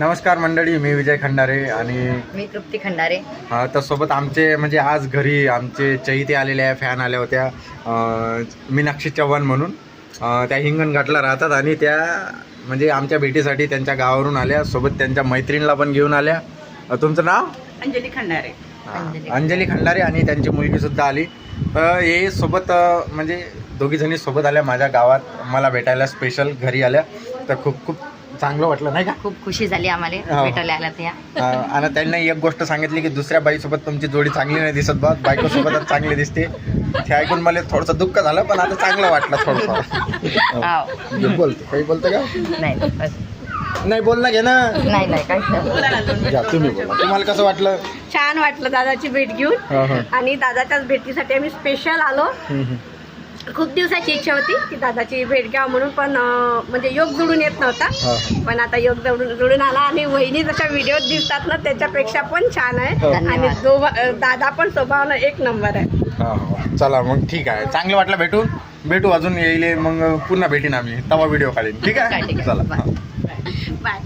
नमस्कार मंडळी, मी विजय खंडारे आणि मी तृप्ती खंडारे. तर सोबत आमचे म्हणजे आज घरी आमचे चैते आलेले आहे, फॅन आल्या होत्या मीनाक्षी चव्हाण म्हणून. त्या हिंगणघाटला राहतात आणि त्या म्हणजे आमच्या भेटीसाठी त्यांच्या गावावरून आल्या. सोबत त्यांच्या मैत्रिणीला पण घेऊन आल्या. तुमचं नाव? अंजली खंडारे. अंजली खंडारे आणि त्यांची मुलगीसुद्धा आली. हे सोबत म्हणजे दोघीजणी सोबत आल्या माझ्या गावात मला भेटायला, स्पेशल घरी आल्या. तर खूप खूप चांगलं वाटलं नाही का? खूप खुशी झाली आम्हाला भेटायला आल्या त्या. आणि त्यांनी एक गोष्ट सांगितली की दुसऱ्या बाईसोबत तुमची जोडी चांगली नाही दिसत बा, बायकोसोबतच चांगली दिसते. ते ऐकून मला थोडंसं दुःख झालं, पण आता चांगलं वाटलं थोडंसं. बोलतो काही बोलतं का? नाही बोलणं घे ना. नाही काय या तुम्ही बोला, तुम्हाला कसं वाटलं? छान वाटलं दादाची भेट घेऊन. आणि दादाच्याच भेटीसाठी आम्ही स्पेशल आलो. खूप दिवसाची इच्छा होती की दादाची भेट घ्यावं म्हणून, पण म्हणजे योग जुळून येत नव्हता. पण आता योग जुळून आला आणि वहिनी जशा व्हिडिओत दिसतात ना त्याच्यापेक्षा पण छान आहे. आणि दादा पण स्वभावानं एक नंबर आहे. चला मग ठीक आहे, चांगलं वाटलं भेटू अजून येईल. मग पुन्हा भेटीन आम्ही, तवा व्हिडिओ काढीन. ठीक आहे, चला. बाय.